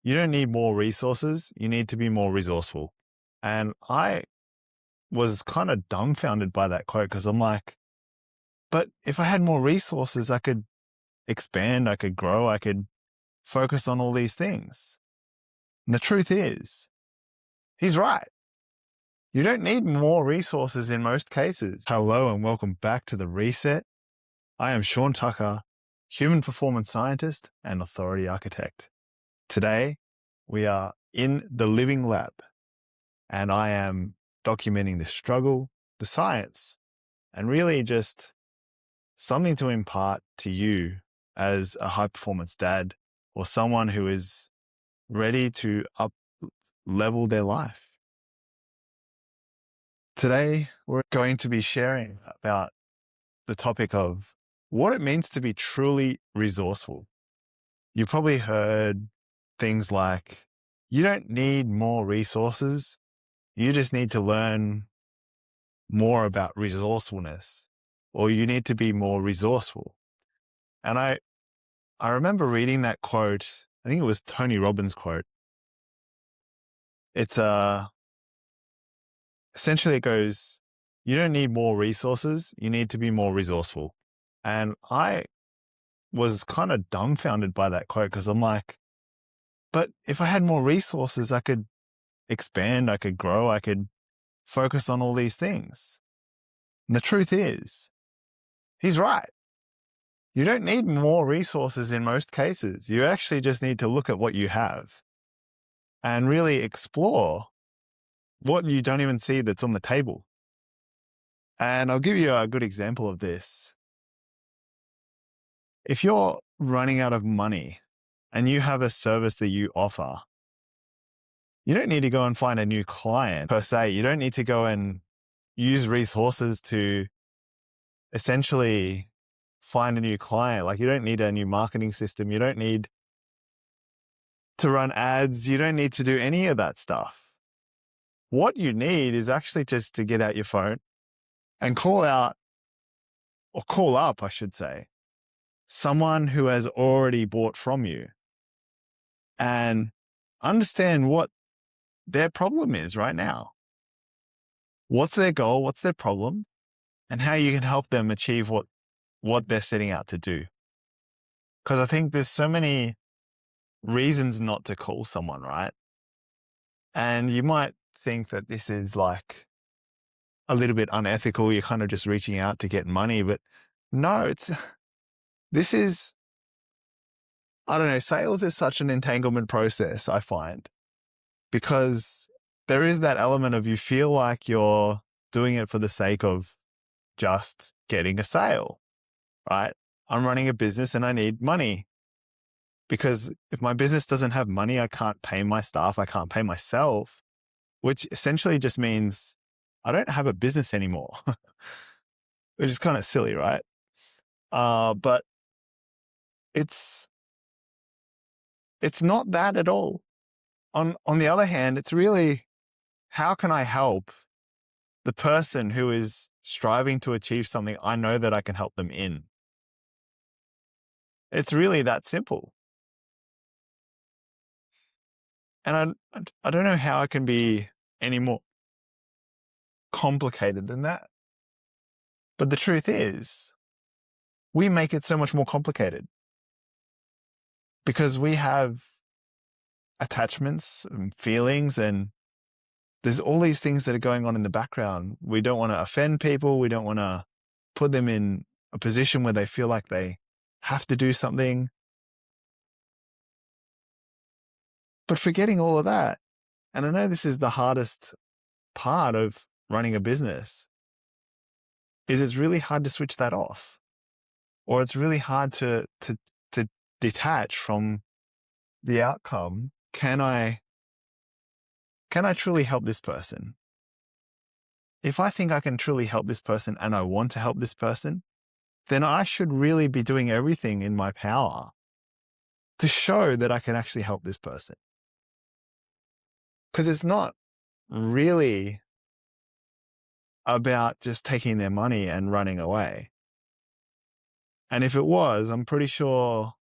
you don't need more resources. You need to be more resourceful. And I was kind of dumbfounded by that quote because I'm like, but if I had more resources, I could expand, I could grow, I could focus on all these things. And the truth is, he's right. You don't need more resources in most cases. Hello and welcome back to The Reset. I am Shaun Tucker, human performance scientist and authority architect. Today, we are in the living lab and I am documenting the struggle, the science, and really just something to impart to you as a high performance dad or someone who is ready to up level their life. Today, we're going to be sharing about the topic of what it means to be truly resourceful. You probably heard things like, you don't need more resources. You just need to learn more about resourcefulness, or you need to be more resourceful. And I remember reading that quote. I think it was Tony Robbins' quote. It's essentially it goes, you don't need more resources. You need to be more resourceful. And I was kind of dumbfounded by that quote because I'm like, but if I had more resources, I could expand, I could grow, I could focus on all these things. And the truth is, he's right. You don't need more resources in most cases. You actually just need to look at what you have and really explore what you don't even see that's on the table. And I'll give you a good example of this. If you're running out of money and you have a service that you offer, you don't need to go and find a new client per se. You don't need to go and use resources to essentially find a new client. Like, you don't need a new marketing system. You don't need to run ads. You don't need to do any of that stuff. What you need is actually just to get out your phone and call up, I should say, someone who has already bought from you and understand what their problem is right now. What's their goal? What's their problem? And how you can help them achieve what they're setting out to do. Because I think there's so many reasons not to call someone, right? And you might think that this is like a little bit unethical. You're kind of just reaching out to get money, but no, I don't know, sales is such an entanglement process, I find, because there is that element of you feel like you're doing it for the sake of just getting a sale, right? I'm running a business and I need money because if my business doesn't have money, I can't pay my staff, I can't pay myself, which essentially just means I don't have a business anymore, which is kind of silly, right? But it's not that at all. On the other hand, it's really, how can I help the person who is striving to achieve something I know that I can help them in? It's really that simple. And I don't know how it can be any more complicated than that. But the truth is, we make it so much more complicated because we have attachments and feelings, and there's all these things that are going on in the background. We don't want to offend people. We don't want to put them in a position where they feel like they have to do something. But forgetting all of that, and I know this is the hardest part of running a business, is it's really hard to switch that off, or it's really hard to detach from the outcome. Can I truly help this person? If I think I can truly help this person and I want to help this person, then I should really be doing everything in my power to show that I can actually help this person. Because it's not really about just taking their money and running away. And if it was, I'm pretty sure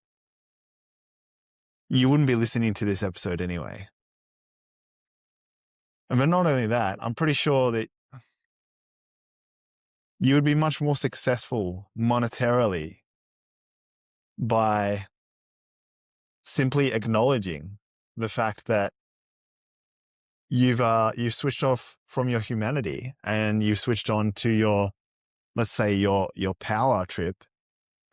you wouldn't be listening to this episode anyway. And but not only that, I'm pretty sure that you would be much more successful monetarily by simply acknowledging the fact that you've switched off from your humanity and you've switched on to your, let's say, your power trip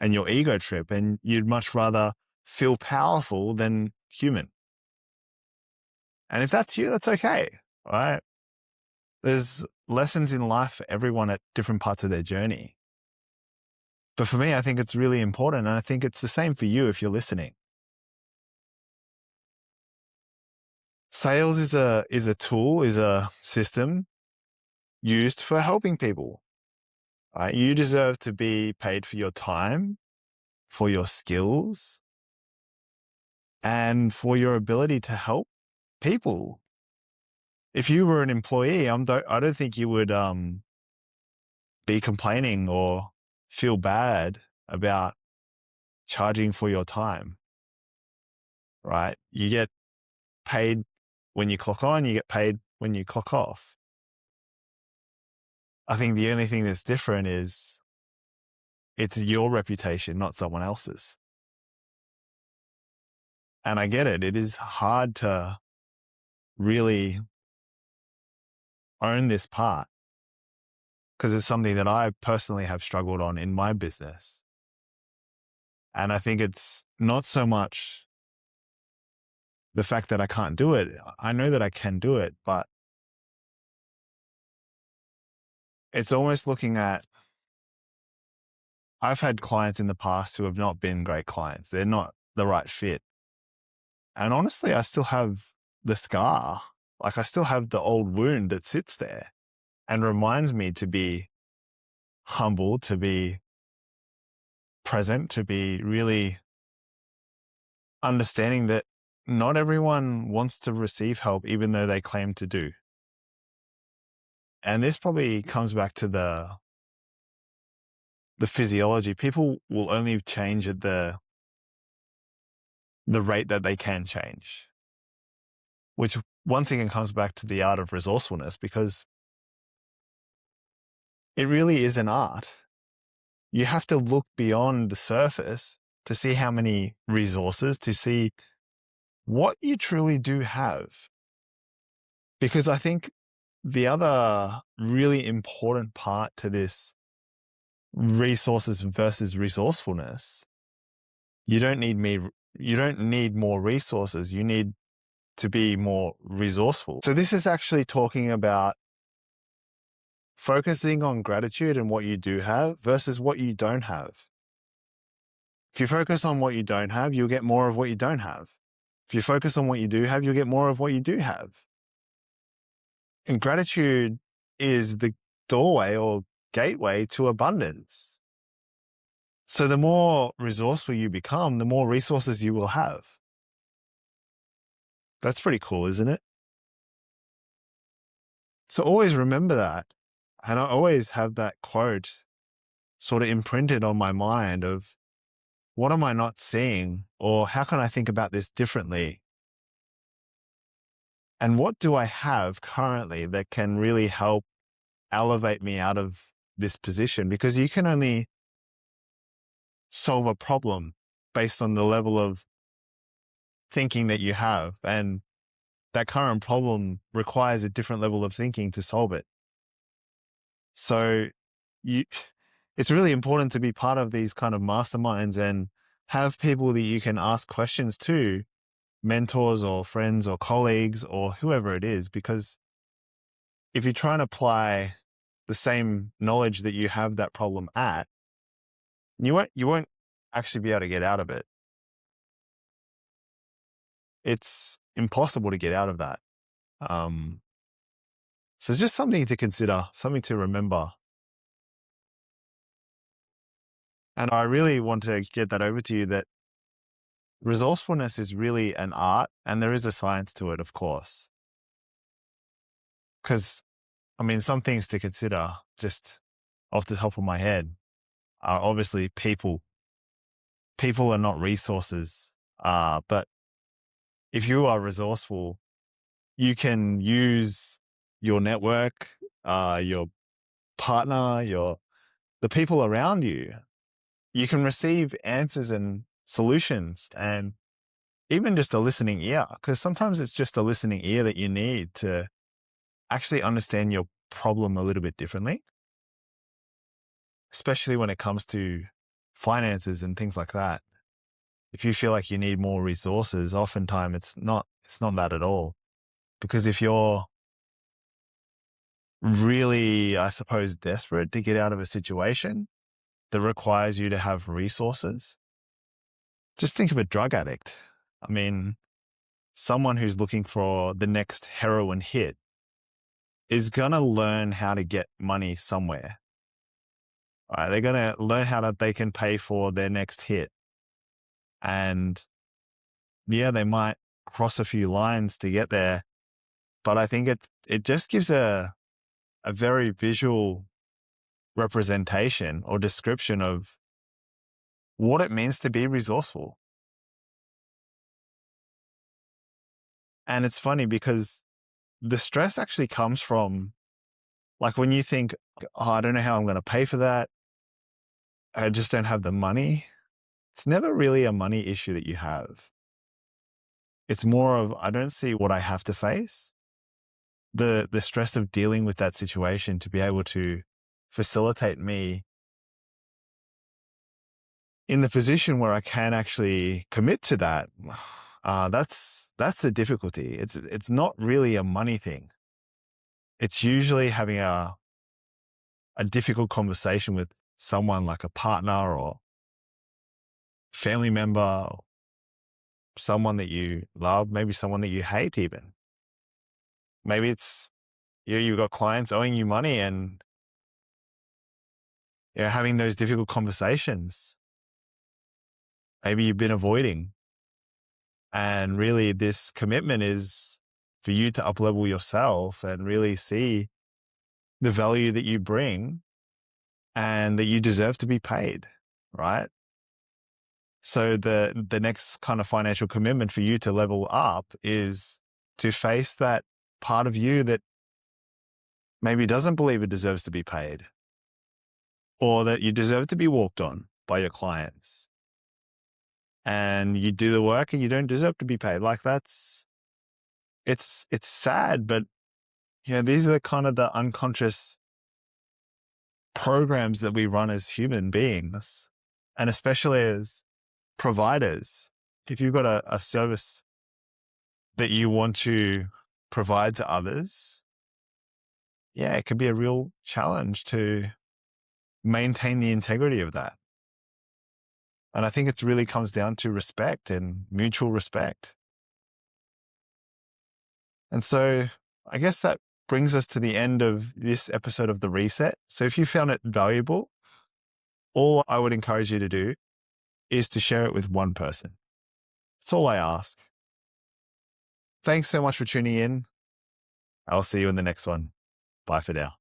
and your ego trip, and you'd much rather feel powerful than human. And if that's you, that's okay, right? There's lessons in life for everyone at different parts of their journey. But for me, I think it's really important, and I think it's the same for you if you're listening. Sales is a tool, is a system used for helping people. Right? You deserve to be paid for your time, for your skills, and for your ability to help people. If you were an employee, I don't think you would be complaining or feel bad about charging for your time, right? You get paid when you clock on, you get paid when you clock off. I think the only thing that's different is it's your reputation, not someone else's. And I get it. It is hard to really own this part because it's something that I personally have struggled on in my business. And I think it's not so much the fact that I can't do it. I know that I can do it, but it's almost looking at, I've had clients in the past who have not been great clients. They're not the right fit. And honestly, I still have the scar. Like I still have the old wound that sits there and reminds me to be humble, to be present, to be really understanding that not everyone wants to receive help, even though they claim to do. And this probably comes back to the physiology. People will only change at the rate that they can change, which once again comes back to the art of resourcefulness, because it really is an art. You have to look beyond the surface to see how many resources, to see what you truly do have. Because I think the other really important part to this resources versus resourcefulness, you don't need more resources. You need to be more resourceful. So this is actually talking about focusing on gratitude and what you do have versus what you don't have. If you focus on what you don't have, you'll get more of what you don't have. If you focus on what you do have, you'll get more of what you do have. And gratitude is the doorway or gateway to abundance. So the more resourceful you become, the more resources you will have. That's pretty cool, isn't it? So always remember that. And I always have that quote sort of imprinted on my mind of, what am I not seeing? Or how can I think about this differently? And what do I have currently that can really help elevate me out of this position? Because you can only solve a problem based on the level of thinking that you have. And that current problem requires a different level of thinking to solve it. So it's really important to be part of these kind of masterminds and have people that you can ask questions to, mentors or friends or colleagues or whoever it is, because if you try and apply the same knowledge that you have that problem at, you won't actually be able to get out of it. It's impossible to get out of that. So it's just something to consider, something to remember. And I really want to get that over to you, that resourcefulness is really an art, and there is a science to it, of course. Because, I mean, some things to consider just off the top of my head are obviously people. People are not resources, but if you are resourceful, you can use your network, your partner, the people around you. You can receive answers and solutions and even just a listening ear, because sometimes it's just a listening ear that you need to actually understand your problem a little bit differently, especially when it comes to finances and things like that. If you feel like you need more resources, oftentimes it's not that at all. Because if you're really, I suppose, desperate to get out of a situation that requires you to have resources, just think of a drug addict. I mean, someone who's looking for the next heroin hit is going to learn how to get money somewhere. Right? They're going to learn how they can pay for their next hit. And yeah, they might cross a few lines to get there, but I think it just gives a very visual representation or description of what it means to be resourceful. And it's funny because the stress actually comes from, like, when you think, oh, I don't know how I'm going to pay for that, I just don't have the money. It's never really a money issue that you have. It's more of, I don't see what I have to face. The stress of dealing with that situation to be able to facilitate me in the position where I can actually commit to that. That's the difficulty. It's not really a money thing. It's usually having a difficult conversation with someone like a partner or family member, someone that you love, maybe someone that you hate even. Maybe it's you've got clients owing you money and you're having those difficult conversations. Maybe you've been avoiding. And really this commitment is for you to up-level yourself and really see the value that you bring and that you deserve to be paid, right? So the next kind of financial commitment for you to level up is to face that part of you that maybe doesn't believe it deserves to be paid, or that you deserve to be walked on by your clients. And you do the work and you don't deserve to be paid. Like it's sad, but these are kind of the unconscious programs that we run as human beings, and especially as providers. If you've got a service that you want to provide to others, it can be a real challenge to maintain the integrity of that. And I think it really comes down to respect and mutual respect. And so I guess that brings us to the end of this episode of The Reset. So if you found it valuable, all I would encourage you to do is to share it with one person. That's all I ask. Thanks so much for tuning in. I'll see you in the next one. Bye for now.